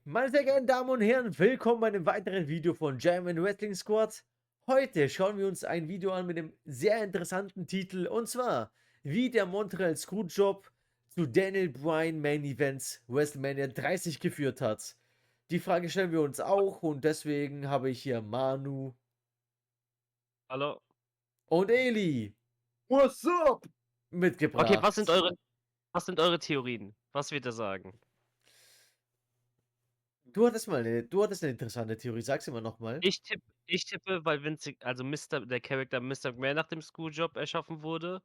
Meine sehr geehrten Damen und Herren, willkommen bei einem weiteren Video von German Wrestling Squad. Heute schauen wir uns ein Video an mit einem sehr interessanten Titel, und zwar, wie der Montreal Screwjob zu Daniel Bryan Main Events WrestleMania 30 geführt hat. Die Frage stellen wir uns auch, und deswegen habe ich hier Manu Hallo. und Eli What's up? Okay, mitgebracht. was sind eure Theorien? Was wird er sagen? Du hattest eine interessante Theorie, sag sie mal nochmal. Ich tippe, weil der Charakter Mr. McMahon nach dem Screwjob erschaffen wurde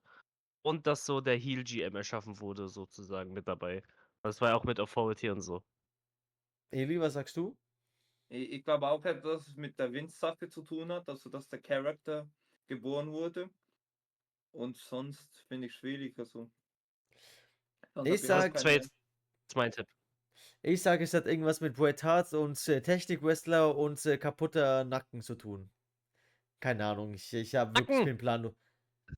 und dass so der Heel GM erschaffen wurde, sozusagen mit dabei. Das war ja auch mit Authority und so. Eli, was sagst du? Ich glaube auch, dass es mit der Vince-Sache zu tun hat, also dass der Charakter geboren wurde. Und sonst finde ich schwierig, also. Ich sag, Das wäre jetzt mein Tipp. Ich sage, es hat irgendwas mit Bret Hart und Technik-Wrestler und kaputter Nacken zu tun. Keine Ahnung, ich habe wirklich, Nacken!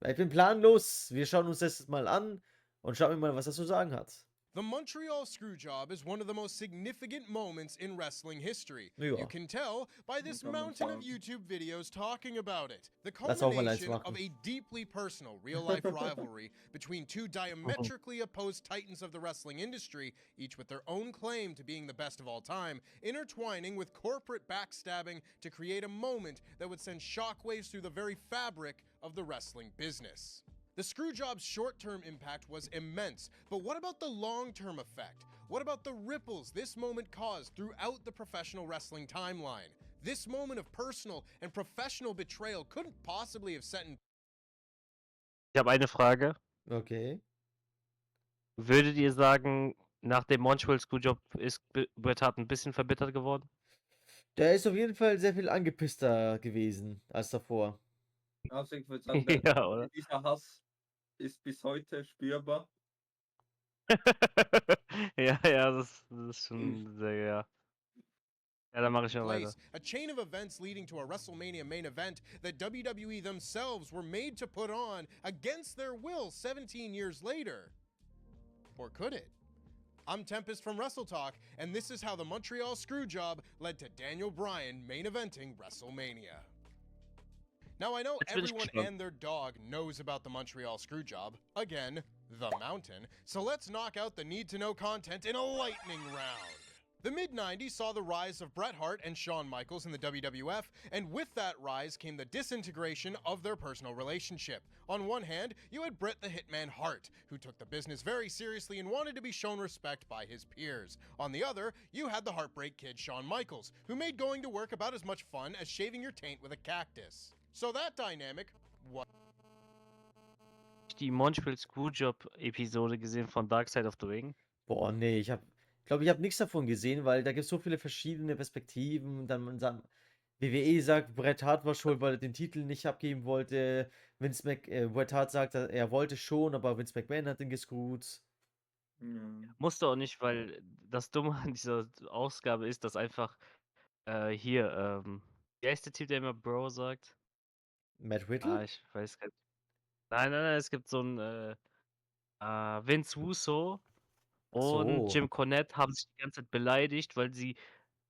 ich bin planlos. Wir schauen uns das mal an und schauen wir mal, was er zu sagen hat. The Montreal Screwjob is one of the most significant moments in wrestling history. Ja. You can tell by this mountain of YouTube videos talking about it. The Lass auch mal eins culmination of machen. a deeply personal, real-life rivalry between two diametrically opposed titans of the wrestling industry, each with their own claim to being the best of all time, intertwining with corporate backstabbing to create a moment that would send shockwaves through the very fabric of the wrestling business. The Screwjob's short-term impact was immense, but what about the long-term effect? What about the ripples this moment caused throughout the professional wrestling timeline? This moment of personal and professional betrayal couldn't possibly have set in. Ich habe eine Frage. Okay. Würdet ihr sagen, nach dem Montreal Screwjob ist Bret Hart ein bisschen verbittert geworden? Der ist auf jeden Fall sehr viel angepisster gewesen als davor. Also ich würde sagen, Ja, oder? dieser Hass ist bis heute spürbar. Ja, das ist schon sehr, ja. Ja, dann mache ich mal weiter. Place, a chain of events leading to a WrestleMania main event that WWE themselves were made to put on against their will 17 years later. Or could it? I'm Tempest from Wrestle Talk, and this is how the Montreal Screwjob led to Daniel Bryan main eventing WrestleMania. Now, I know Jetzt bin ich everyone gespannt. and their dog knows about the Montreal Screwjob, again, the mountain, so let's knock out the need-to-know content in a lightning round. The mid-90s saw the rise of Bret Hart and Shawn Michaels in the WWF, and with that rise came the disintegration of their personal relationship. On one hand, you had Bret the Hitman Hart, who took the business very seriously and wanted to be shown respect by his peers. On the other, you had the Heartbreak Kid Shawn Michaels, who made going to work about as much fun as shaving your taint with a cactus. So that dynamic was Die Montreal Screwjob-Episode gesehen von Dark Side of the Ring. Boah, nee, ich glaube, ich habe nichts davon gesehen, weil da gibt es so viele verschiedene Perspektiven. WWE sagt, Bret Hart war schuld, weil er den Titel nicht abgeben wollte. Bret Hart sagt, er wollte schon, aber Vince McMahon hat ihn gescrewt. Musste auch nicht, weil das Dumme an dieser Ausgabe ist, dass einfach wie heißt der Typ, der immer Bro sagt? Matt Riddle? Ich weiß gar nicht. Nein, es gibt so einen Vince Russo Ach und so. Jim Cornette haben sich die ganze Zeit beleidigt, weil sie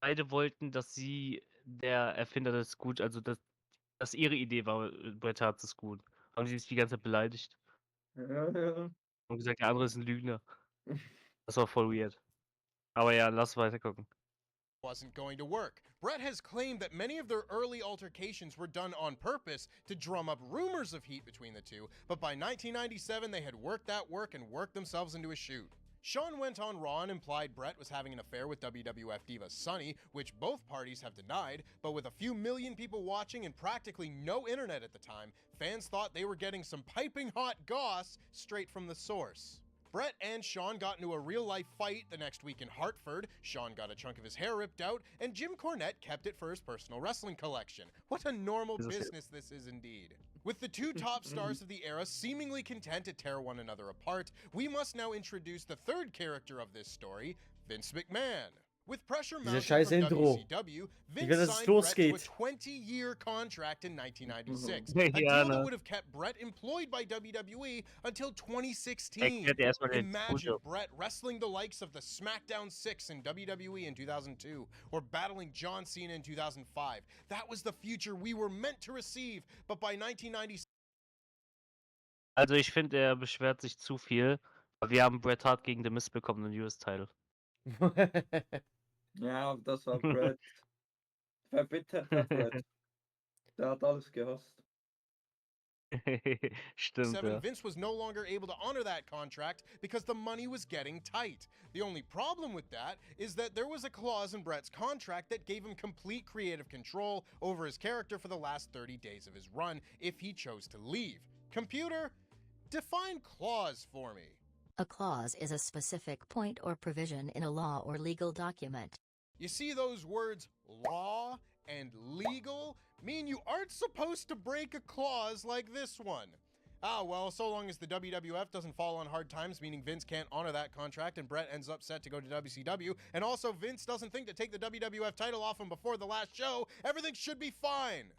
beide wollten, dass sie der Erfinder des Gut, also dass ihre Idee war, Bret Hart ist gut. Haben sie sich die ganze Zeit beleidigt Ja. und gesagt, der andere ist ein Lügner. Das war voll weird. Aber ja, lass weiter gucken. wasn't going to work. Bret has claimed that many of their early altercations were done on purpose to drum up rumors of heat between the two, but by 1997 they had worked that work and worked themselves into a shoot. Shawn went on Raw and implied Bret was having an affair with WWF diva Sunny, which both parties have denied, but with a few million people watching and practically no internet at the time, fans thought they were getting some piping hot goss straight from the source. Bret and Shawn got into a real-life fight the next week in Hartford. Shawn got a chunk of his hair ripped out, and Jim Cornette kept it for his personal wrestling collection. What a normal business this is indeed. With the two top stars of the era seemingly content to tear one another apart, we must now introduce the third character of this story, Vince McMahon. With pressure Diese mounting scheiß from Intro. WCW, will, Vince dass es signed Brett to a losgeht. 20-year contract in 1996, Ja, a deal that ne? would have kept Brett employed by WWE until 2016. Erklärt dir erstmal den Imagine Screwjob. Brett wrestling the likes of the SmackDown 6 in WWE in 2002, or battling John Cena in 2005. That was the future we were meant to receive, but by 1996, Also ich finde, er beschwert sich zu viel. Wir haben Bret Hart gegen The Miz bekommen im US-Title. Ja, das war Brett. Verbitterter Brett. Der hat alles gehasst. Stimmt, ja. Vince was no longer able to honor that contract because the money was getting tight. The only problem with that is that there was a clause in Brett's contract that gave him complete creative control over his character for the last 30 days of his run if he chose to leave. Computer, define clause for me. A clause is a specific point or provision in a law or legal document. You see those words law and legal mean you aren't supposed to break a clause like this one. Ah, well, so long as the WWF doesn't fall on hard times, meaning Vince can't honor that contract and Brett ends up set to go to WCW, and also Vince doesn't think to take the WWF title off him before the last show, everything should be fine.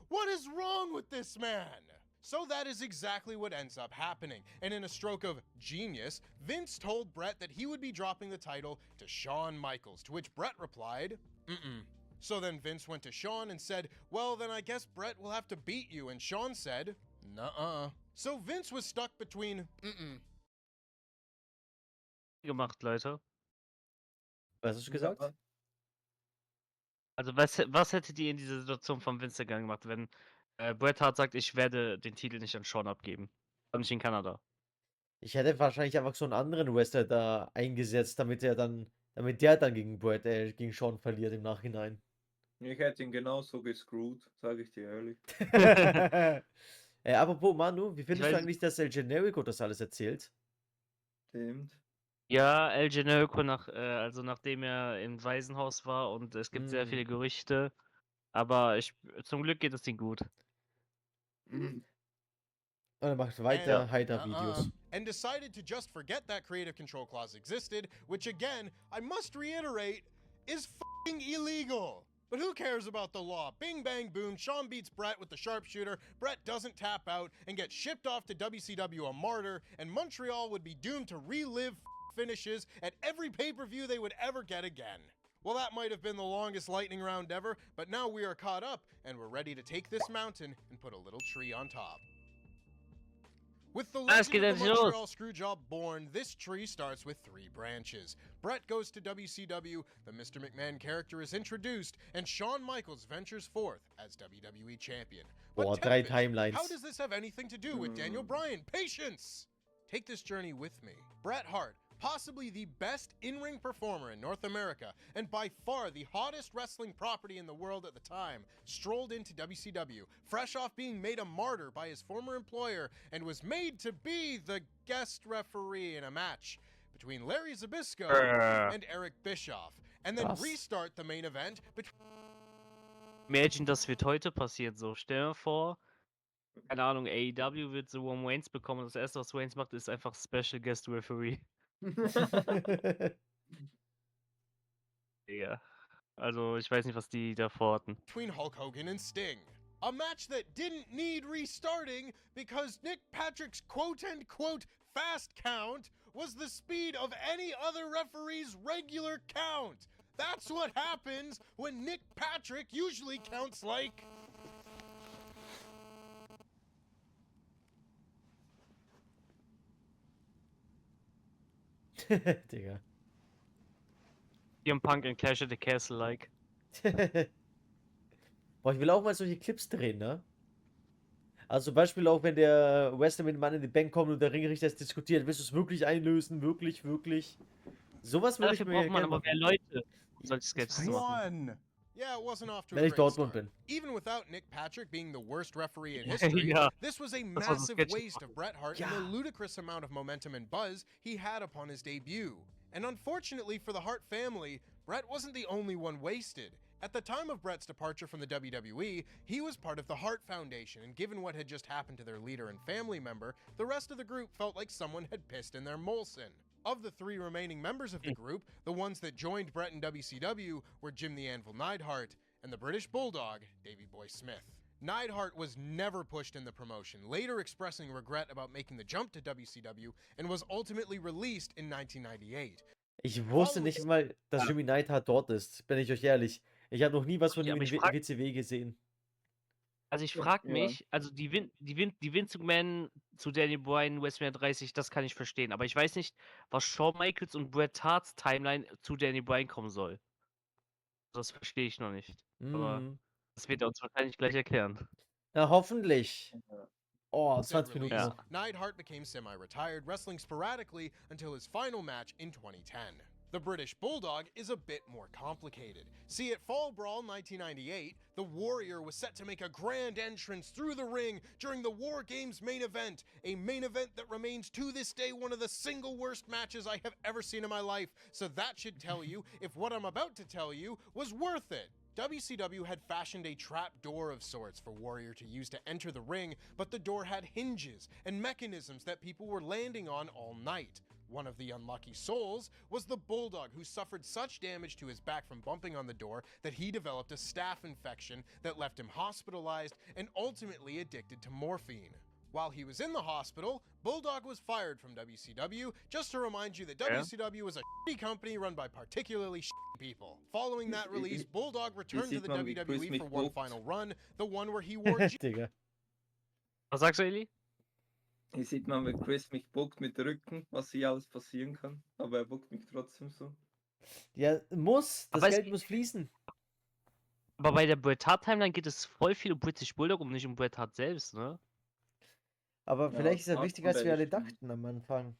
What is wrong with this man? So that is exactly what ends up happening, and in a stroke of genius, Vince told Brett that he would be dropping the title to Shawn Michaels, to which Brett replied, "Mm-mm." So then Vince went to Shawn and said, "Well, then I guess Brett will have to beat you," and Shawn said, "Nuh-uh." So Vince was stuck between, "Mm-mm." Gemacht, Leute. Was hast du gesagt? Also was hättet ihr in dieser Situation von Vince McMahon gemacht, wenn Bret Hart sagt, ich werde den Titel nicht an Shawn abgeben? Und nicht in Kanada. Ich hätte wahrscheinlich einfach so einen anderen Wrestler da eingesetzt, damit der dann gegen gegen Shawn verliert im Nachhinein. Ich hätte ihn genauso gescrewt, sage ich dir ehrlich. Apropos Manu, wie findest du weiß- eigentlich, dass El Generico das alles erzählt? Stimmt. Ja, El Generico also nachdem er im Waisenhaus war und es gibt sehr viele Gerüchte, aber zum Glück geht es ihm gut. Und er macht weiter Heiter-Videos. And decided to just forget that creative control clause existed, which again, I must reiterate, is f***ing illegal. But who cares about the law? Bing bang boom, Shawn beats Brett with the sharpshooter, Brett doesn't tap out, and gets shipped off to WCW a martyr, and Montreal would be doomed to relive finishes at every pay-per-view they would ever get again. Well, that might have been the longest lightning round ever, but now we are caught up, and we're ready to take this mountain and put a little tree on top. With the legend of the Montreal Screwjob born, this tree starts with 3 branches. Brett goes to WCW, the Mr. McMahon character is introduced, and Shawn Michaels ventures forth as WWE champion. But Boah, 3 Tempest, Timelines. how does this have anything to do with Daniel Bryan? Patience! Take this journey with me. Bret Hart, possibly the best in-ring performer in North America, and by far the hottest wrestling property in the world at the time, strolled into WCW, fresh off being made a martyr by his former employer, and was made to be the guest referee in a match between Larry Zbyszko and Eric Bischoff, and then restart the main event between... Imagine, das wird heute passieren, so. Stell dir vor, keine Ahnung, AEW wird so Roman Reigns bekommen und das erste, was Reigns macht, ist einfach Special Guest Referee. Ja. Also, ich weiß nicht, was die da vorhatten. Between Hulk Hogan and Sting. A match that didn't need restarting because Nick Patrick's quote-unquote fast count was the speed of any other referee's regular count. That's what happens when Nick Patrick usually counts like... Digga. CM Punk in Clash at the Castle like. Boah, ich will auch mal solche Clips drehen, ne? Also zum Beispiel auch, wenn der Wrestler mit dem Mann in die Bank kommt und der Ringrichter es diskutiert, willst du es wirklich einlösen? Wirklich? Sowas würde ich Dafür mir braucht man gerne aber machen. mehr Leute, um solche Sketches zu machen. Yeah, it wasn't off to Wenn a ich great Dortmund start. bin. Even without Nick Patrick being the worst referee in history, Ja, this was a das war so massive sketchy. waste of Bret Hart and the ludicrous amount of momentum and buzz he had upon his debut. And unfortunately for the Hart family, Bret wasn't the only one wasted. At the time of Bret's departure from the WWE, he was part of the Hart Foundation, and given what had just happened to their leader and family member, the rest of the group felt like someone had pissed in their Molson. Of the 3 remaining members of the group, the ones that joined Brett in WCW were Jim the Anvil Neidhart and the British Bulldog, Davey Boy Smith. Neidhart was never pushed in the promotion, later expressing regret about making the jump to WCW and was ultimately released in 1998. Ich wusste nicht mal, dass Jimmy Neidhart dort ist, bin ich euch ehrlich. Ich habe noch nie was von Ja, ihm aber in ich frag WCW gesehen. Also, ich Ja, frage ja. mich, also die Vince McMahon zu Daniel Bryan, WrestleMania 30, das kann ich verstehen, aber ich weiß nicht, was Shawn Michaels und Bret Harts Timeline zu Daniel Bryan kommen soll. Das verstehe ich noch nicht, aber Mhm. das wird er uns wahrscheinlich gleich erklären. Na, hoffentlich. Ja. Oh, Said 20 Minuten release, noch. Neidhart became semi-retired, wrestling sporadically until his final match in 2010. The British Bulldog is a bit more complicated. See, at Fall Brawl 1998, the Warrior was set to make a grand entrance through the ring during the War Games main event, a main event that remains to this day one of the single worst matches I have ever seen in my life. So that should tell you if what I'm about to tell you was worth it. WCW had fashioned a trap door of sorts for Warrior to use to enter the ring, but the door had hinges and mechanisms that people were landing on all night. One of the unlucky souls was the Bulldog, who suffered such damage to his back from bumping on the door that he developed a staph infection that left him hospitalized and ultimately addicted to morphine. While he was in the hospital, Bulldog was fired from WCW, just to remind you that WCW was a shitty company run by particularly shitty people. Following that release, Bulldog returned to the WWE for one final run, the one where he wore Digga. Was sagst du, Eli? Hier sieht man, wenn Chris mich bockt mit Rücken, was hier alles passieren kann. Aber er bockt mich trotzdem so. Ja, muss. Das Aber es Geld geht- muss fließen. Aber bei der Bret Hart Timeline geht es voll viel um British Bulldog und nicht um Bret Hart selbst, ne? Aber Ja, vielleicht ist er das wichtiger, als wir alle stimmt. dachten am Anfang.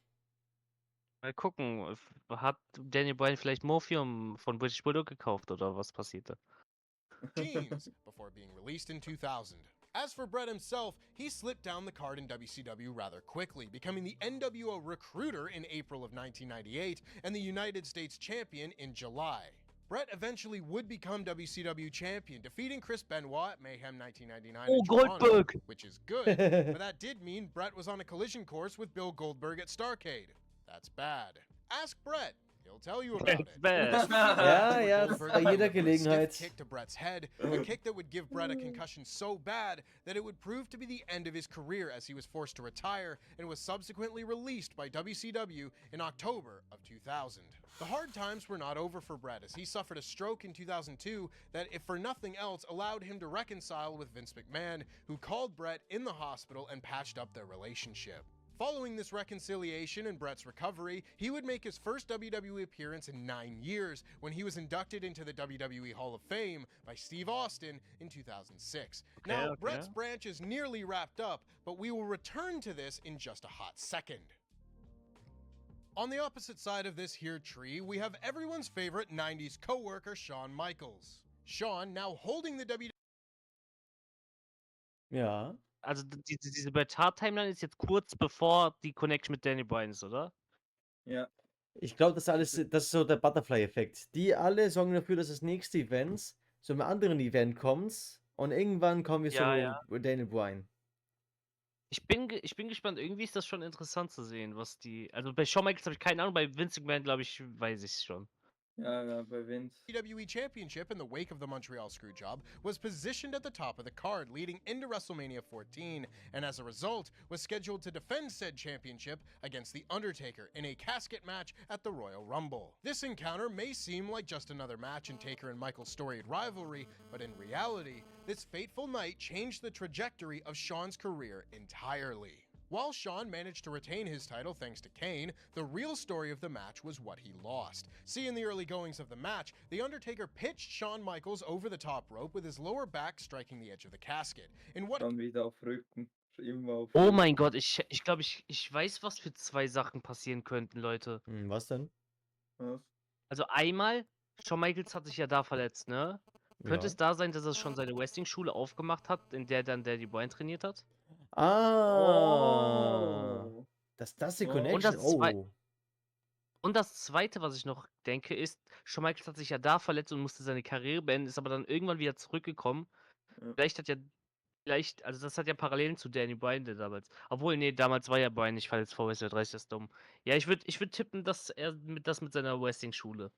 Mal gucken, hat Daniel Bryan vielleicht Morphium von British Bulldog gekauft oder was passierte? jeans before being released in 2000. As for Brett himself, he slipped down the card in WCW rather quickly, becoming the NWO Recruiter in April of 1998 and the United States Champion in July. Brett eventually would become WCW Champion, defeating Chris Benoit at Mayhem 1999 in Toronto, Goldberg! which is good, but that did mean Brett was on a collision course with Bill Goldberg at Starrcade. That's bad. Ask Brett. He'll tell you about It's it. bad. This Ja, where ja, Goldberg bei jeder delivered a stiff Gelegenheit. kick to Brett's head, a kick that would give Brett a concussion so bad that it would prove to be the end of his career, as he was forced to retire and was subsequently released by WCW in October of 2000. The hard times were not over for Brett, as he suffered a stroke in 2002 that, if for nothing else, allowed him to reconcile with Vince McMahon, who called Brett in the hospital and patched up their relationship. Following this reconciliation and Brett's recovery, he would make his first WWE appearance in 9 years when he was inducted into the WWE Hall of Fame by Steve Austin in 2006. Now, okay. Brett's branch is nearly wrapped up, but we will return to this in just a hot second. On the opposite side of this here tree, we have everyone's favorite 90s co-worker Shawn Michaels. Shawn, now holding the WWE Ja. Also diese Bret Hart Timeline ist jetzt kurz bevor die Connection mit Daniel Bryan ist, oder? Ja. Ich glaube, das ist so der Butterfly-Effekt. Die alle sorgen dafür, dass das nächste Event zu einem anderen Event kommt und irgendwann kommen wir Ja, zu Daniel Bryan. Ich bin gespannt. Irgendwie ist das schon interessant zu sehen, was die. Also bei Shawn Michaels habe ich keine Ahnung, bei Vince McMahon, glaube ich, weiß ich es schon. Ja, bei Vince. WWE Championship in the wake of the Montreal Screwjob was positioned at the top of the card leading into WrestleMania 14, and as a result was scheduled to defend said championship against The Undertaker in a casket match at the Royal Rumble. This encounter may seem like just another match in Taker and Michael's storied rivalry, but in reality, this fateful night changed the trajectory of Shawn's career entirely. While Shawn managed to retain his title thanks to Kane, the real story of the match was what he lost. See, in the early goings of the match, The Undertaker pitched Shawn Michaels over the top rope with his lower back striking the edge of the casket. In what Dann wieder auf Rücken. Immer auf Oh Rücken. mein Gott, ich glaube, ich weiß, was für 2 Sachen passieren könnten, Leute. Was denn? Was? Also einmal, Shawn Michaels hat sich ja da verletzt, ne? Könnte Ja. es da sein, dass er schon seine Wrestling-Schule aufgemacht hat, in der dann Daniel Bryan trainiert hat? Ah. Oh. Das die Oh. Connection. Und Und das Zweite, was ich noch denke, ist, Shawn Michaels hat sich ja da verletzt und musste seine Karriere beenden, ist aber dann irgendwann wieder zurückgekommen. Ja. Vielleicht hat ja Vielleicht, also das hat ja Parallelen zu Danny Bryan, der damals. Obwohl, nee, damals war ja Bryan nicht verletzt vor WrestleMania 30, das ist dumm. Ja, ich würd tippen, dass er das mit seiner Wrestling-Schule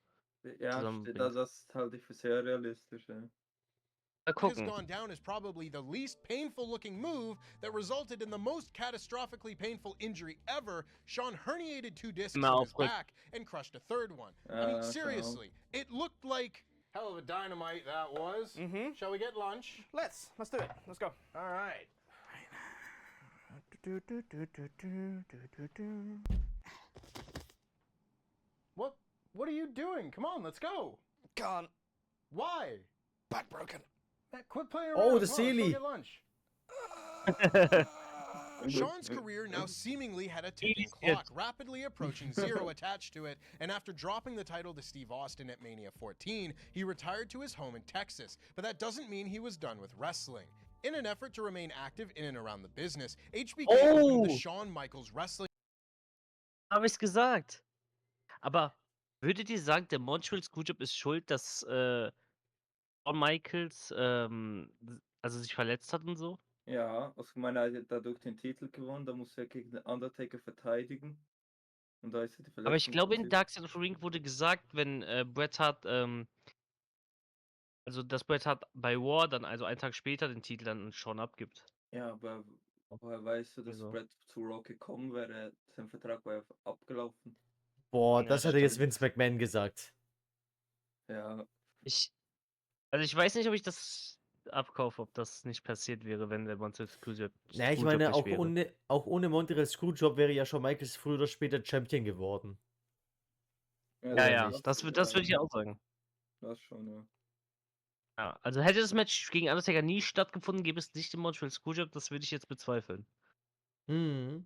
Ja, zusammenbringt. das halte ich für sehr realistisch, ja. Mal Has gucken. gone down as probably the least painful looking move that resulted in the most catastrophically painful injury ever. Sean herniated 2 discs Immer in his aufrücken. back and crushed a 3rd one. I mean, Schau. seriously, it looked like hell of a dynamite that was. Mm-hmm. Shall we get lunch? Let's do it. Let's go. All right. What are you doing? Come on, let's go. Can't. Why? Back broken. Man, quit playing Oh, around. the Come on, let's go Sealy. get lunch. Sean's career now seemingly had a ticking clock, rapidly approaching 0 attached to it, and after dropping the title to Steve Austin at Mania 14, he retired to his home in Texas. But that doesn't mean he was done with wrestling. In an effort to remain active in and around the business, HBK opened the Oh! Shawn Michaels Wrestling Habe ich's gesagt. Aber würdet ihr sagen, der Montreal Screwjob ist schuld, dass Shawn Michaels also sich verletzt hat und so? Ja, also ich meine, er hat dadurch den Titel gewonnen, da muss er gegen den Undertaker verteidigen. Und da ist ja die Verletzung Aber ich glaube, in passiert. Dark Side of the Ring wurde gesagt, wenn Bret Hart, also dass Bret Hart bei War dann, also einen Tag später, den Titel dann an Shawn abgibt. Ja, aber woher weißt du, dass Also. Brett zu Raw gekommen wäre? Sein Vertrag war ja abgelaufen. Boah, Ja, das hat jetzt stimmt. Vince McMahon gesagt. Ja, Also ich weiß nicht, ob ich das abkaufe, ob das nicht passiert wäre, wenn der Montreal Screwjob Naja, ich Screwjob meine, nicht wäre. auch ohne Montreal Screwjob wäre ja Shawn Michaels früher oder später Champion geworden. Ja, Oder ja, nicht? das würde ich auch sagen. das schon, ja. Ja, also hätte das Match gegen Undertaker nie stattgefunden, gäbe es nicht den Montreal Screwjob, das würde ich jetzt bezweifeln. Mhm.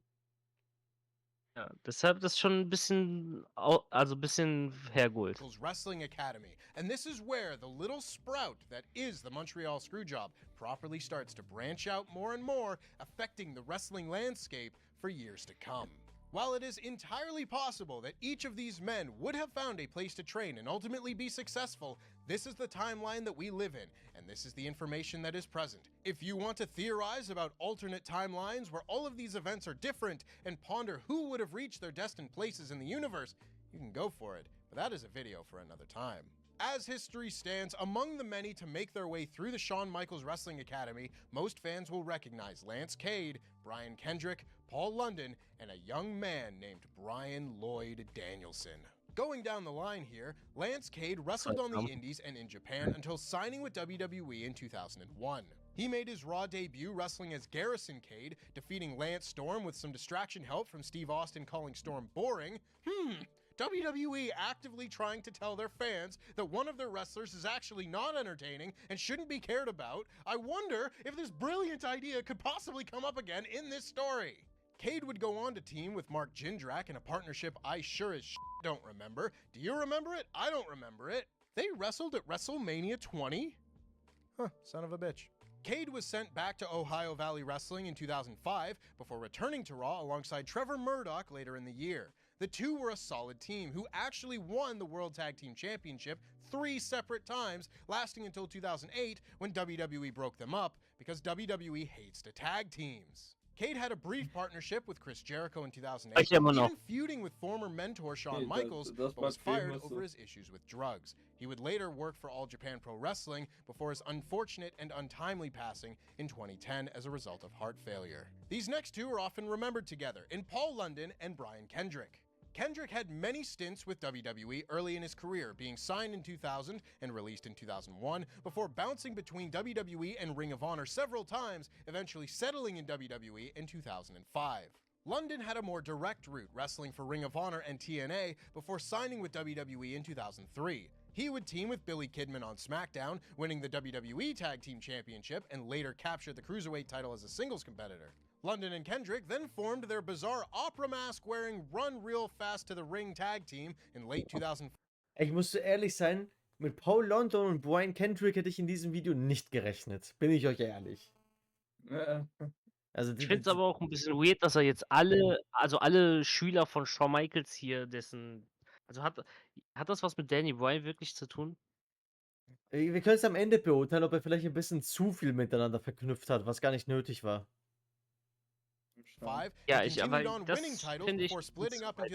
Ja, deshalb das schon ein bisschen, also ein bisschen hergeholt. Wrestling Academy. And this is where the little sprout that is the Montreal Screwjob properly starts to branch out more and more, affecting the wrestling landscape for years to come. While it is entirely possible that each of these men would have found a place to train and ultimately be successful, this is the timeline that we live in, and this is the information that is present. If you want to theorize about alternate timelines where all of these events are different and ponder who would have reached their destined places in the universe, you can go for it, but that is a video for another time. As history stands, among the many to make their way through the Shawn Michaels Wrestling Academy, most fans will recognize Lance Cade, Brian Kendrick, Paul London, and a young man named Brian Lloyd Danielson. Going down the line here, Lance Cade wrestled on the Indies and in Japan until signing with WWE in 2001. He made his Raw debut wrestling as Garrison Cade, defeating Lance Storm with some distraction help from Steve Austin calling Storm boring. WWE actively trying to tell their fans that one of their wrestlers is actually not entertaining and shouldn't be cared about. I wonder if this brilliant idea could possibly come up again in this story. Cade would go on to team with Mark Jindrak in a partnership I sure as don't remember. Do you remember it? I don't remember it. They wrestled at WrestleMania 20? Huh, son of a bitch. Cade was sent back to Ohio Valley Wrestling in 2005 before returning to Raw alongside Trevor Murdoch later in the year. The two were a solid team who actually won the World Tag Team Championship 3 separate times, lasting until 2008 when WWE broke them up because WWE hates to tag teams. Cade had a brief partnership with Chris Jericho in 2008, even feuding with former mentor Shawn Michaels, but was fired over his issues with drugs. He would later work for All Japan Pro Wrestling before his unfortunate and untimely passing in 2010 as a result of heart failure. These next two are often remembered together in Paul London and Brian Kendrick. Kendrick had many stints with WWE early in his career, being signed in 2000 and released in 2001, before bouncing between WWE and Ring of Honor several times, eventually settling in WWE in 2005. London had a more direct route, wrestling for Ring of Honor and TNA before signing with WWE in 2003. He would team with Billy Kidman on SmackDown, winning the WWE Tag Team Championship and later captured the Cruiserweight title as a singles competitor. London and Kendrick then formed their bizarre opera mask-wearing Run Real Fast to the Ring tag team in late 2004. Ich muss so ehrlich sein, mit Paul London und Bryan Kendrick hätte ich in diesem Video nicht gerechnet. Bin ich euch ehrlich. Also, Ich finde es aber auch ein bisschen weird, dass er jetzt alle Schüler von Shawn Michaels hier, hat das was mit Danny Bryan wirklich zu tun? Wir können es am Ende beurteilen, ob er vielleicht ein bisschen zu viel miteinander verknüpft hat, was gar nicht nötig war. Five Ja, and ich, continued aber on winning das titles finde ich before splitting zu up in weit.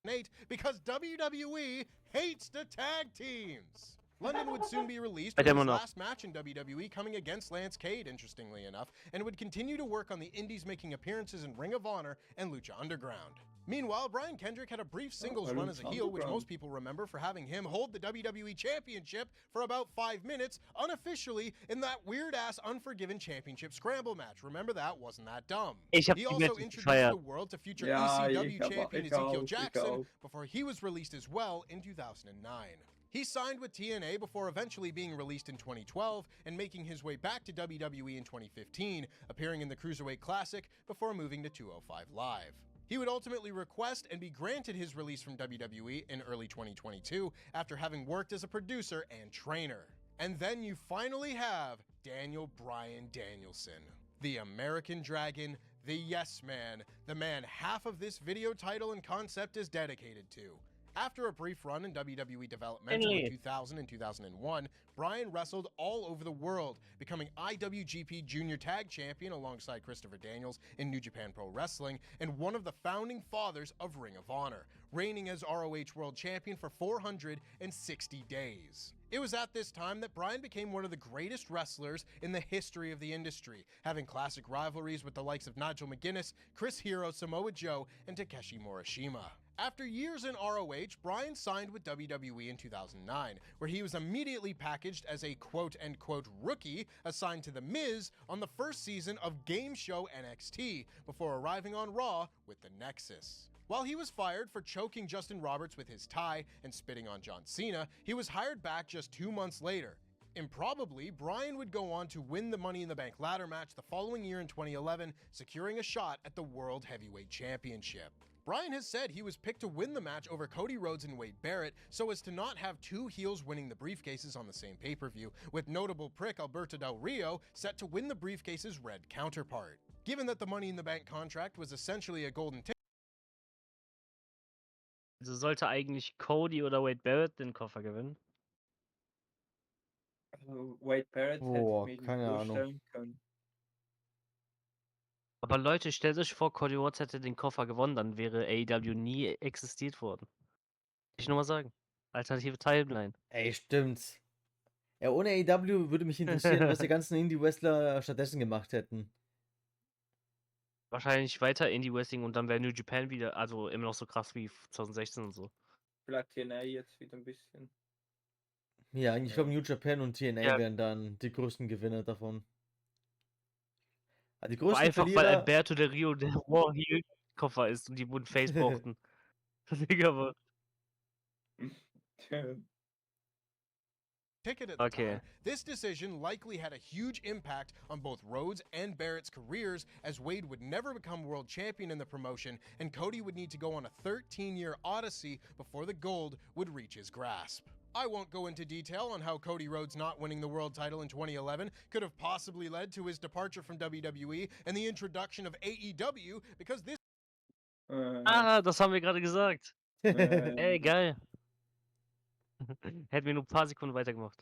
2008 because WWE hates the tag teams. London would soon be released Bei with der his immer noch. last match in WWE coming against Lance Cade, interestingly enough, and would continue to work on the indies, making appearances in Ring of Honor and Lucha Underground. Meanwhile, Brian Kendrick had a brief singles run as a heel, which most people remember for having him hold the WWE Championship for about 5 minutes, unofficially, in that weird-ass Unforgiven Championship Scramble match. Remember that? Wasn't that dumb? Ich habe He die also Matches introduced the gefeiert. world to future Ja, ECW ich aber- champion ich Ezekiel auch, ich Jackson auch. before he was released as well in 2009. He signed with TNA before eventually being released in 2012 and making his way back to WWE in 2015, appearing in the Cruiserweight Classic before moving to 205 Live. He would ultimately request and be granted his release from WWE in early 2022 after having worked as a producer and trainer. And then you finally have Daniel Bryan Danielson, the American Dragon, the Yes Man, the man half of this video title and concept is dedicated to. After a brief run in WWE developmental in Finally. 2000 and 2001, Bryan wrestled all over the world, becoming IWGP Junior Tag Champion alongside Christopher Daniels in New Japan Pro Wrestling, and one of the founding fathers of Ring of Honor, reigning as ROH World Champion for 460 days. It was at this time that Bryan became one of the greatest wrestlers in the history of the industry, having classic rivalries with the likes of Nigel McGuinness, Chris Hero, Samoa Joe, and Takeshi Morishima. After years in ROH, Bryan signed with WWE in 2009, where he was immediately packaged as a quote-unquote rookie assigned to The Miz on the first season of game show NXT, before arriving on Raw with the Nexus. While he was fired for choking Justin Roberts with his tie and spitting on John Cena, he was hired back just 2 months later. Improbably, Bryan would go on to win the Money in the Bank ladder match the following year in 2011, securing a shot at the World Heavyweight Championship. Bryan has said he was picked to win the match over Cody Rhodes and Wade Barrett so as to not have two heels winning the briefcases on the same pay-per-view, with notable prick Alberto Del Rio set to win the briefcase's red counterpart. Given that the Money in the Bank contract was essentially a golden ticket, Also sollte eigentlich Cody oder Wade Barrett den Koffer gewinnen. Also Wade Barrett hätte Boah, ich mir keine Ahnung. vorstellen können. Aber Leute, stellt euch vor, Cody Rhodes hätte den Koffer gewonnen, dann wäre AEW nie existiert worden. Ich nur mal sagen. Alternative Timeline. Ey, stimmt. Ja, ohne AEW würde mich interessieren, was die ganzen Indie-Wrestler stattdessen gemacht hätten. Wahrscheinlich weiter Indie-Wrestling und dann wäre New Japan wieder, also immer noch so krass wie 2016 und so. Vielleicht TNA jetzt wieder ein bisschen. Ja, ich glaube, New Japan und TNA Ja. wären dann die größten Gewinner davon. Die Aber größten einfach weil Verlierer. Alberto Del Rio der War Heel Koffer ist und die wurden Face brauchten. Digga, aber. ticket at the Okay. time, this decision likely had a huge impact on both Rhodes and Barrett's careers, as Wade would never become world champion in the promotion, and Cody would need to go on a 13-year odyssey before the gold would reach his grasp. I won't go into detail on how Cody Rhodes not winning the world title in 2011 could have possibly led to his departure from WWE and the introduction of AEW, because this Ah, das haben wir gerade gesagt. Ey, geil. Hätten wir nur ein paar Sekunden weitergemacht.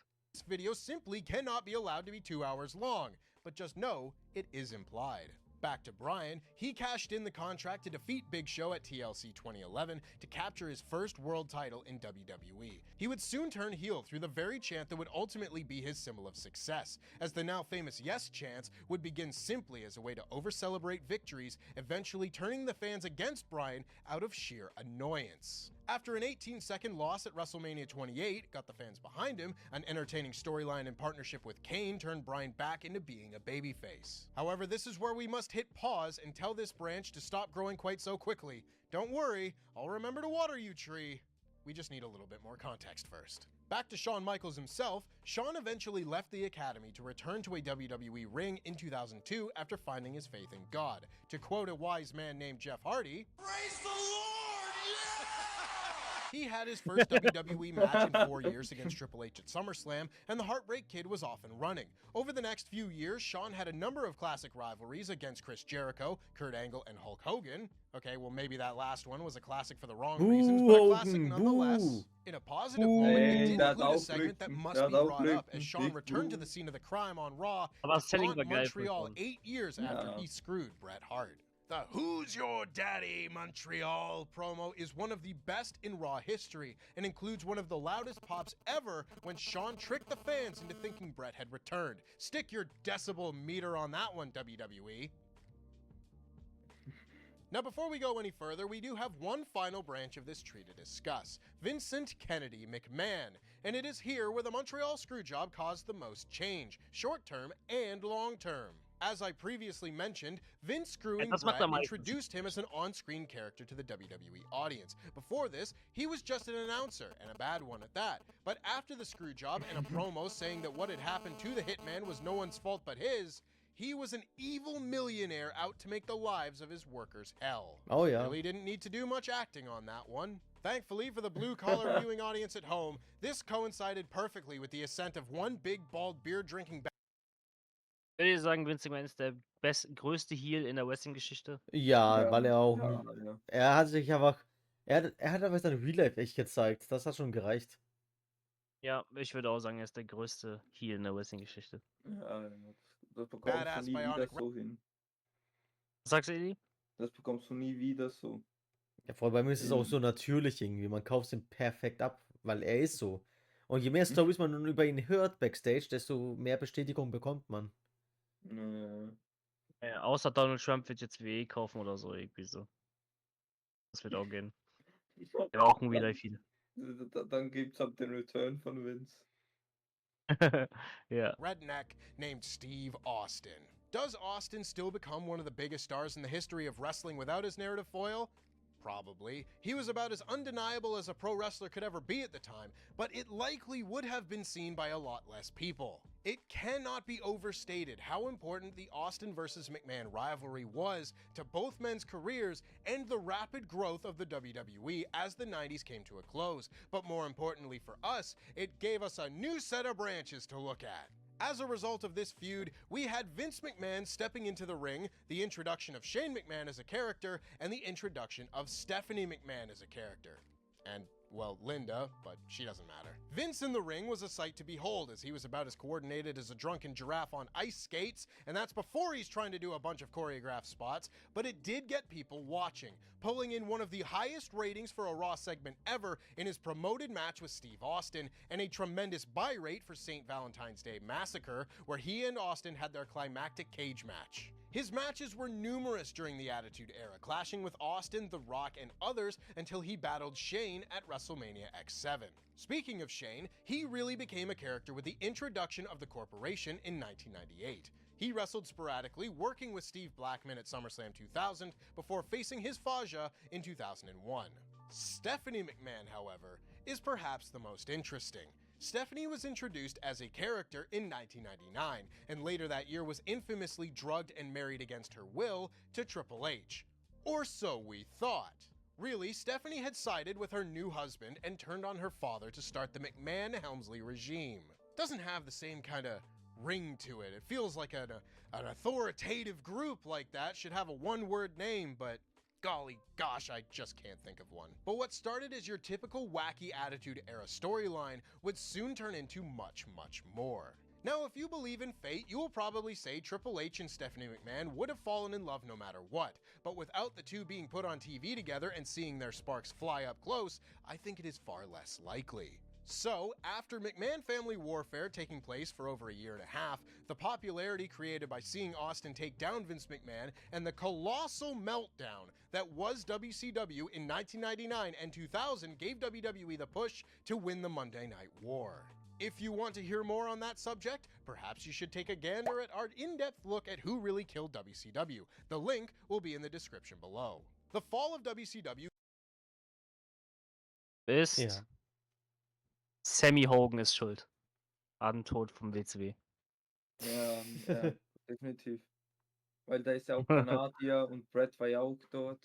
video simply cannot be allowed to be 2 hours long, but just know it is implied. Back to Bryan, he cashed in the contract to defeat Big Show at TLC 2011 to capture his first world title in WWE. He would soon turn heel through the very chant that would ultimately be his symbol of success, as the now famous Yes chants would begin simply as a way to over-celebrate victories, eventually turning the fans against Bryan out of sheer annoyance. After an 18-second loss at WrestleMania 28 got the fans behind him, an entertaining storyline in partnership with Kane turned Bryan back into being a babyface. However, this is where we must hit pause and tell this branch to stop growing quite so quickly. Don't worry, I'll remember to water you, tree. We just need a little bit more context first. Back to Shawn Michaels himself, Shawn eventually left the Academy to return to a WWE ring in 2002 after finding his faith in God. To quote a wise man named Jeff Hardy, Praise the Lord! He had his first WWE match in 4 years against Triple H at SummerSlam, and the Heartbreak Kid was off and running. Over the next few years, Shawn had a number of classic rivalries against Chris Jericho, Kurt Angle, and Hulk Hogan. Okay, well, maybe that last one was a classic for the wrong reasons, but a classic Hogan, nonetheless. boo. In a positive moment, it Hey, did der hat include a auch segment that Lücken. must Der be hat auch brought up as Lücken. Shawn Big returned to Blue. the scene of the crime on Raw Aber to Selling taunt war geil. Montreal Von. 8 years after Ja. he screwed Bret Hart. The Who's Your Daddy Montreal promo is one of the best in Raw history and includes one of the loudest pops ever when Shawn tricked the fans into thinking Bret had returned. Stick your decibel meter on that one, WWE. Now, before we go any further, we do have one final branch of this tree to discuss. Vincent Kennedy McMahon. And it is here where the Montreal Screwjob caused the most change, short-term and long-term. As I previously mentioned, Vince screwing das macht Bret am meisten introduced him as an on-screen character to the WWE audience. Before this, he was just an announcer, and a bad one at that. But after the Screwjob and a promo saying that what had happened to the Hitman was no one's fault but his, he was an evil millionaire out to make the lives of his workers hell. Oh ja. Really didn't need to do much acting on that one. Thankfully for the blue-collar viewing audience at home, this coincided perfectly with the ascent of one big, bald, beer-drinking Ich würde sagen, Vince McMahon ist der größte Heel in der Wrestling-Geschichte. Ja, Ja, weil er auch. ja, ja. Er hat sich einfach. Er hat einfach sein Real Life echt gezeigt. Das hat schon gereicht. Ja, ich würde auch sagen, er ist der größte Heel in der Wrestling-Geschichte. Ja, das bekommst Badass du nie wieder bionic so hin. Was sagst du, Eli? Das bekommst du nie wieder so. Ja, vor allem bei mir ist es auch so natürlich irgendwie. Man kauft ihn perfekt ab, weil er ist so. Und je mehr Stories man nun über ihn hört backstage, desto mehr Bestätigung bekommt man. Ja, außer Donald Trump wird jetzt WWE kaufen oder so, irgendwie so. Das wird auch gehen. Der war auch ein Real-Life-Heel. Dann gibt's halt den Return von Vince. Ja. redneck named Steve Austin. Does Austin still become one of the biggest stars in the history of wrestling without his narrative foil? Probably. He was about as undeniable as a pro wrestler could ever be at the time, but it likely would have been seen by a lot less people. It cannot be overstated how important the Austin versus McMahon rivalry was to both men's careers and the rapid growth of the WWE as the 90s came to a close. But more importantly for us, it gave us a new set of branches to look at. As a result of this feud, we had Vince McMahon stepping into the ring, the introduction of Shane McMahon as a character, and the introduction of Stephanie McMahon as a character. And, well, Linda, but she doesn't matter. Vince in the ring was a sight to behold, as he was about as coordinated as a drunken giraffe on ice skates, and that's before he's trying to do a bunch of choreographed spots, but it did get people watching, pulling in one of the highest ratings for a Raw segment ever in his promoted match with Steve Austin, and a tremendous buy rate for St. Valentine's Day Massacre, where he and Austin had their climactic cage match. His matches were numerous during the Attitude Era, clashing with Austin, The Rock, and others until he battled Shane at WrestleMania X7. Speaking of Shane, he really became a character with the introduction of the corporation in 1998. He wrestled sporadically, working with Steve Blackman at SummerSlam 2000 before facing his Faja in 2001. Stephanie McMahon, however, is perhaps the most interesting. Stephanie was introduced as a character in 1999, and later that year was infamously drugged and married against her will to Triple H. Or so we thought. Really, Stephanie had sided with her new husband and turned on her father to start the McMahon-Helmsley regime. Doesn't have the same kind of ring to it. It feels like an authoritative group like that should have a one-word name, but golly gosh, I just can't think of one. But what started as your typical wacky Attitude Era storyline would soon turn into much, much more. Now, if you believe in fate, you will probably say Triple H and Stephanie McMahon would have fallen in love no matter what. But without the two being put on TV together and seeing their sparks fly up close, I think it is far less likely. So, after McMahon family warfare taking place for over a year and a half, the popularity created by seeing Austin take down Vince McMahon, and the colossal meltdown that was WCW in 1999 and 2000 gave WWE the push to win the Monday Night War. If you want to hear more on that subject, perhaps you should take a gander at our in-depth look at who really killed WCW. The link will be in the description below. The fall of WCW Ist. Ja. Sammy Hogan ist schuld. An dem Tod vom WCW. Ja, definitiv. Weil da ist ja auch Kanadier und Brett war ja auch dort.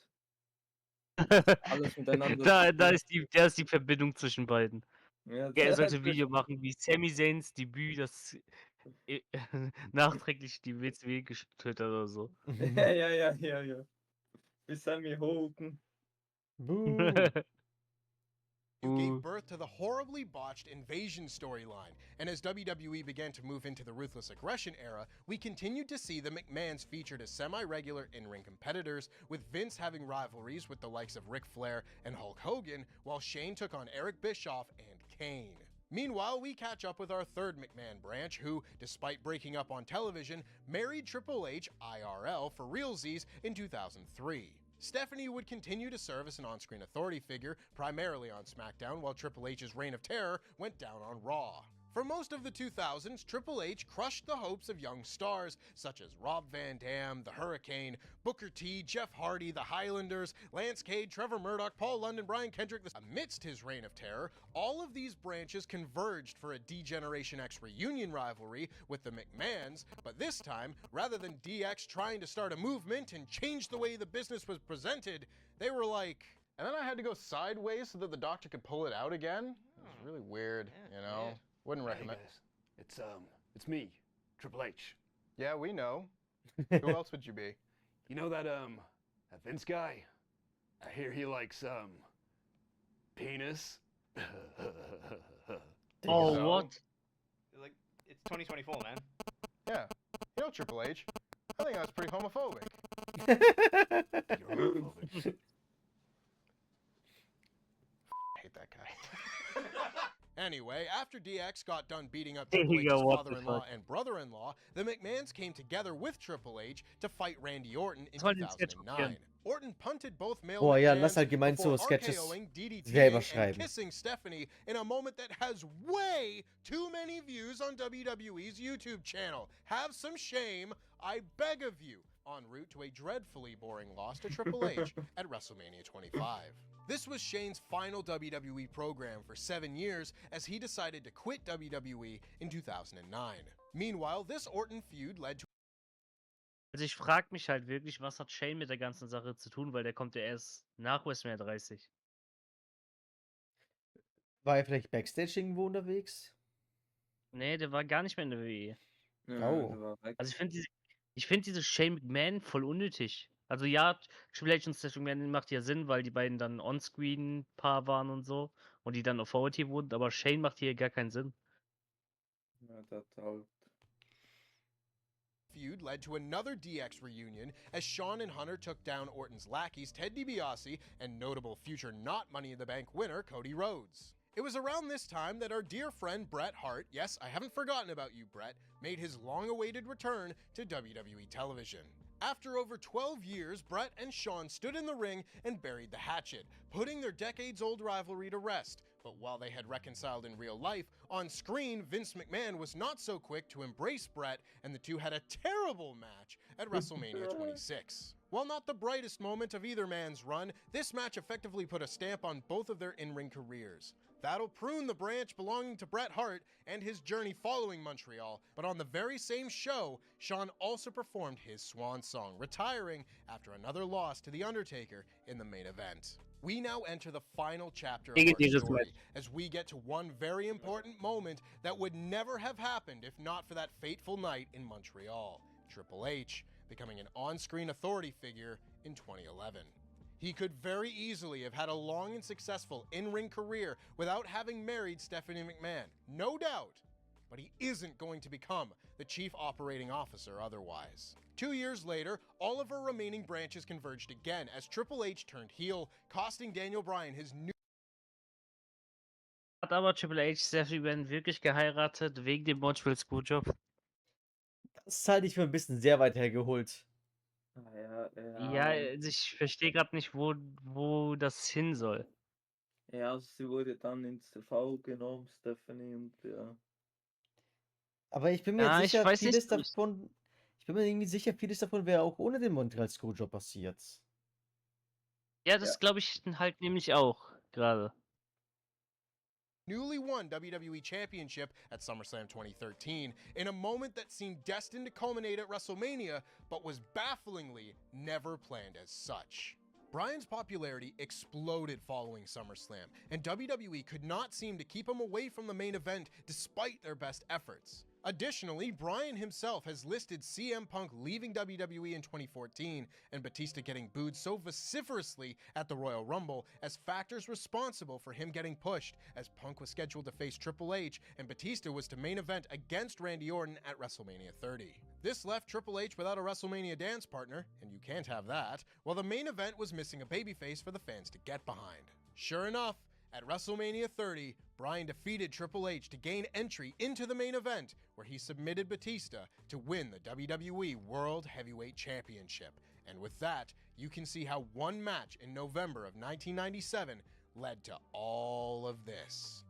Alles miteinander Da, zu da tun. ist die Verbindung zwischen beiden. Ja, Er sollte ein das- Video machen, wie Sami Zayns Debüt, das nachträglich die WCW getötet hat oder so. ja. Bis Sammy Hogan. Buh. Gave birth to the horribly botched invasion storyline, and as WWE began to move into the Ruthless Aggression era, we continued to see the McMahons featured as semi-regular in-ring competitors, with Vince having rivalries with the likes of Ric Flair and Hulk Hogan, while Shane took on Eric Bischoff and Kane. Meanwhile, we catch up with our third McMahon branch, who, despite breaking up on television, married Triple H IRL for realsies in 2003. Stephanie would continue to serve as an on-screen authority figure, primarily on SmackDown, while Triple H's reign of terror went down on Raw. For most of the 2000s, Triple H crushed the hopes of young stars such as Rob Van Dam, the Hurricane, Booker T, Jeff Hardy, the Highlanders, Lance Cade, Trevor Murdoch, Paul London, Brian Kendrick. Amidst his reign of terror, all of these branches converged for a D-Generation X reunion rivalry with the McMahons, but this time, rather than DX trying to start a movement and change the way the business was presented, they were like, And then I had to go sideways so that the doctor could pull it out again. It was really weird, you know? Wouldn't recommend. It's me, Triple H. Yeah, we know. Who else would you be? You know that Vince guy? I hear he likes penis. Oh, So? what? Like, it's 2024, man. Yeah. You know Triple H. I think that's pretty homophobic. You're homophobic. I hate that guy. Anyway, after DX got done beating up There Triple you H's go, what the father-in-law fuck. and brother-in-law, the McMahons came together with Triple H to fight Randy Orton in Soll den Sketch 2009. kopieren. Orton punted both male Boah, ja, McMahons lass halt gemeint so before Sketches RKOing, DDTing, selber and schreiben. kissing Stephanie in a moment that has way too many views on WWE's YouTube channel. Have some shame, I beg of you, en route to a dreadfully boring loss to Triple H at WrestleMania 25. This was Shane's final WWE program for 7 years, as he decided to quit WWE in 2009. Meanwhile, this Orton feud led to Also ich frage mich halt wirklich, was hat Shane mit der ganzen Sache zu tun, weil der kommt ja erst nach WrestleMania 30. War er vielleicht Backstage irgendwo unterwegs? Nee, der war gar nicht mehr in der WWE. Ja, Oh. der war weg. Also ich finde diese Shane McMahon voll unnötig. Also ja, Triple H und Stephanie McMahon macht ja Sinn, weil die beiden dann On-Screen-Paar waren und so und die dann Authority wurden, aber Shane macht hier gar keinen Sinn. Ja, der taugt. feud led to another DX reunion as Shawn and Hunter took down Orton's lackeys Ted DiBiase and notable future not Money in the Bank winner Cody Rhodes. It was around this time that our dear friend Bret Hart, yes, I haven't forgotten about you, Bret, made his long-awaited return to WWE television. After over 12 years, Bret and Shawn stood in the ring and buried the hatchet, putting their decades-old rivalry to rest. But while they had reconciled in real life, on screen, Vince McMahon was not so quick to embrace Bret, and the two had a terrible match at WrestleMania 26. While not the brightest moment of either man's run, this match effectively put a stamp on both of their in-ring careers. That'll prune the branch belonging to Bret Hart and his journey following Montreal, but on the very same show, Shawn also performed his swan song, retiring after another loss to The Undertaker in the main event. We now enter the final chapter of our story as we get to one very important moment that would never have happened if not for that fateful night in Montreal. Triple H becoming an on-screen authority figure in 2011. He could very easily have had a long and successful in-ring career without having married Stephanie McMahon, no doubt, but he isn't going to become the chief operating officer otherwise. 2 years later, all of our remaining branches converged again as Triple H turned heel, costing Daniel Bryan his new Hat aber Triple H Stephanie McMahon wirklich geheiratet wegen dem Montreal Screwjob? Das halte ich für ein bisschen sehr weit hergeholt. Ja, also ich verstehe gerade nicht, wo das hin soll. Ja, also sie wurde dann ins TV genommen, Stephanie, und ja. Aber ich bin mir Ja, jetzt ich sicher, weiß vieles nicht. davon. Ich bin mir irgendwie sicher, vieles davon wäre auch ohne den Montreal Screwjob passiert. Ja, das glaube ich halt nämlich auch gerade. newly won WWE Championship at SummerSlam 2013 in a moment that seemed destined to culminate at WrestleMania, but was bafflingly never planned as such. Bryan's popularity exploded following SummerSlam, and WWE could not seem to keep him away from the main event despite their best efforts. Additionally, Bryan himself has listed CM Punk leaving WWE in 2014 and Batista getting booed so vociferously at the Royal Rumble as factors responsible for him getting pushed, as Punk was scheduled to face Triple H and Batista was to main event against Randy Orton at WrestleMania 30. This left Triple H without a WrestleMania dance partner, and you can't have that, while the main event was missing a babyface for the fans to get behind. Sure enough, at WrestleMania 30, Bryan defeated Triple H to gain entry into the main event, where he submitted Batista to win the WWE World Heavyweight Championship. And with that, you can see how one match in November of 1997 led to all of this.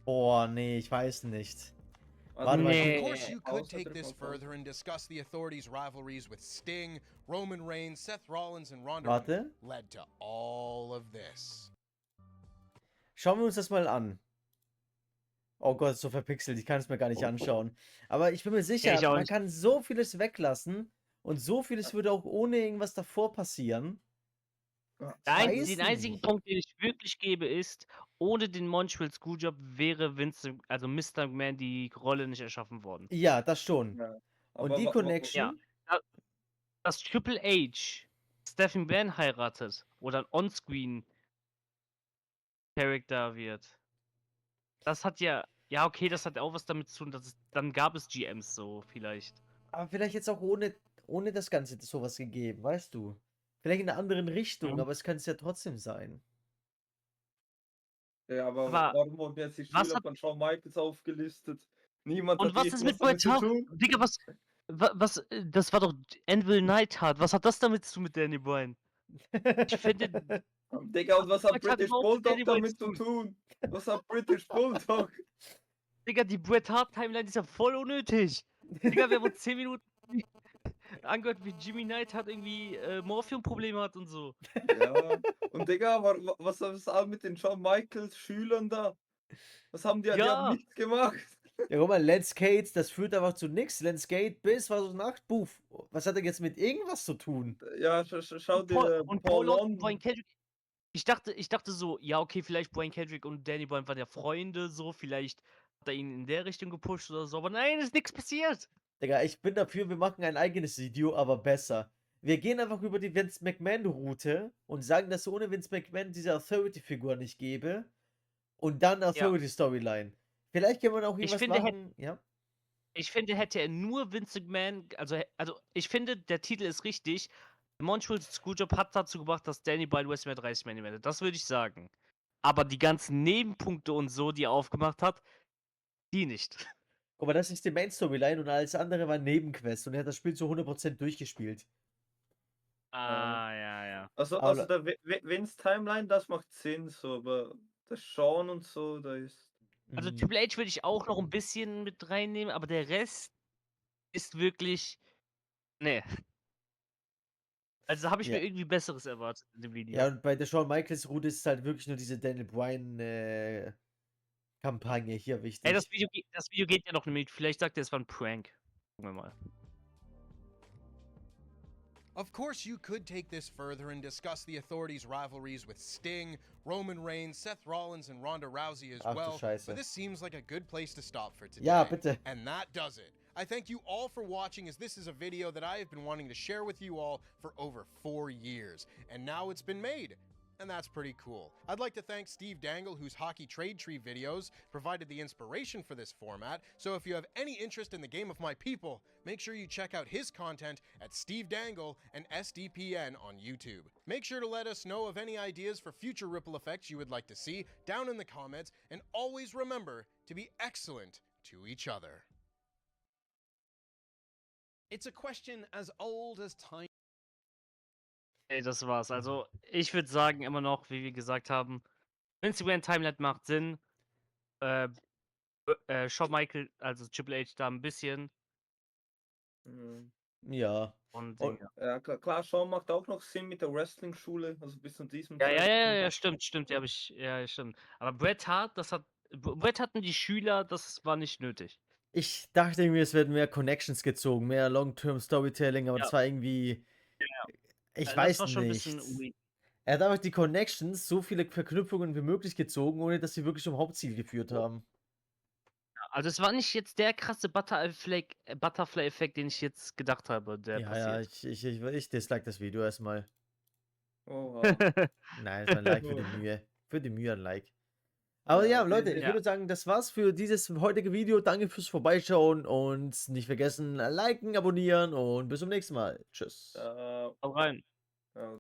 Boah, nee, ich weiß nicht. Also, Warte mal, Nee. Of course, you could take Außerdem this auch- further and discuss the Authorities' rivalries with Sting, Roman Reigns, Seth Rollins, and Ronda Warte. led to all of this. Schauen wir uns das mal an. Oh Gott, ist so verpixelt, ich kann es mir gar nicht anschauen. Aber ich bin mir sicher, Ich auch man nicht. kann so vieles weglassen und so vieles würde auch ohne irgendwas davor passieren. Weiß Den einzigen nicht. Punkt, den ich wirklich gebe, ist, ohne den Montreal Screwjob wäre also Mr. McMahon die Rolle nicht erschaffen worden. Ja, das schon. Ja. Und Aber die wa- wa- Connection, Dass Triple H Stephanie McMahon heiratet oder ein On-Screen-Charakter wird, das hat ja okay, das hat auch was damit zu tun, dann gab es GMs so vielleicht. aber vielleicht jetzt auch ohne das Ganze sowas gegeben, weißt du? Vielleicht in einer anderen Richtung, Mhm. aber es kann es ja trotzdem sein. Ja, aber Aber warum wurden jetzt die was Schüler hat- von Shawn Michaels aufgelistet? Niemand Und hat was ist mit irgendwas Bret damit Hart? zu tun. Digga, das war doch Anvil Neidhart. Was hat das damit zu tun mit Danny Bryan? Ich finde, Digga, und was hat Bret Hart British überhaupt mit Danny Bulldog Bryan damit zu zu tun? Was hat British Bulldog? Digga, die Bret Hart Timeline ist ja voll unnötig. Digga, wir haben uns 10 Minuten angehört, wie Jimmy Neidhart irgendwie Morphium-Probleme hat und so. Ja. Und Digga, was ist auch mit den Shawn Michaels Schülern da? Was haben die? Die haben Ja. nichts gemacht. Ja, guck mal, Let's Gate, das führt einfach zu nichts. Let's Gate bis was aus Nacht, puff. Was hat er jetzt mit irgendwas zu tun? Ja, schau dir Und Paul Paul und an. Brian Kendrick. Ich dachte so, ja, okay, vielleicht Brian Kendrick und Danny Bryan waren ja Freunde, so, vielleicht hat er ihn in der Richtung gepusht oder so, aber nein, ist nichts passiert. Digga, ich bin dafür, wir machen ein eigenes Video, aber besser. Wir gehen einfach über die Vince McMahon-Route und sagen, dass es ohne Vince McMahon diese Authority-Figur nicht gäbe. Und dann Authority-Storyline. Vielleicht kann man auch irgendwas finde, machen. Ja. Ich finde, hätte er nur Vince McMahon, also ich finde, der Titel ist richtig. Montreal Screwjob hat dazu gebracht, dass Danny Bryan WrestleMania 30 Main eventet. Das würde ich sagen. Aber die ganzen Nebenpunkte und so, die er aufgemacht hat, die nicht. Guck mal, das ist die Main-Storyline und alles andere war Nebenquest. Und er hat das Spiel zu 100% durchgespielt. Ja. Also Aber- der Vince Timeline, das macht Sinn, so, aber der Shawn und so, da ist. Also Mhm. Triple H würde ich auch noch ein bisschen mit reinnehmen, aber der Rest ist wirklich. Nee. Also habe ich Ja. mir irgendwie Besseres erwartet in dem Video. Ja, und bei der Shawn Michaels Route ist es halt wirklich nur diese Daniel Bryan Kampagne hier wichtig. Ey, das Video geht ja noch eine Minute. Vielleicht sagt er, es war ein Prank. Gucken wir mal. Of course, you could take this further and discuss the Authorities' rivalries with Sting, Roman Reigns, Seth Rollins, and Ronda Rousey as Ach du well, Scheiße. but this seems like a good place to stop for today. Ja, bitte. And that does it. I thank you all for watching, as this is a video that I have been wanting to share with you all for over 4 years, and now it's been made. And that's pretty cool. I'd like to thank Steve Dangle, whose Hockey Trade Tree videos provided the inspiration for this format, so if you have any interest in the game of my people, make sure you check out his content at Steve Dangle and SDPN on YouTube. Make sure to let us know of any ideas for future ripple effects you would like to see down in the comments, and always remember to be excellent to each other. It's a question as old as time. Ey, das war's. Also, ich würde sagen, immer noch, wie wir gesagt haben, Instagram Timeline macht Sinn. Shawn Michael, also Triple H da ein bisschen. Ja. Und Und- Ja, klar, Shawn macht auch noch Sinn mit der Wrestling-Schule, also bis zu diesem ja, Zeitpunkt. stimmt. Stimmt. Aber Bret Hart, Bret hatten die Schüler, das war nicht nötig. Ich dachte irgendwie, es werden mehr Connections gezogen, mehr Long-Term Storytelling, aber Ja. das war irgendwie. Ich Also, weiß das war schon ein bisschen nicht. weird. Er hat einfach die Connections, so viele Verknüpfungen wie möglich gezogen, ohne dass sie wirklich zum Hauptziel geführt haben. Also es war nicht jetzt der krasse Butterfly-Effekt, den ich jetzt gedacht habe, der Ja, passiert. ich dislike das Video erstmal. Oha. Nein, es war ein Like für die Mühe. Für die Mühe ein Like. Aber ja, Leute, ich Ja. würde sagen, das war's für dieses heutige Video. Danke fürs Vorbeischauen und nicht vergessen, liken, abonnieren und bis zum nächsten Mal. Tschüss. Hau rein.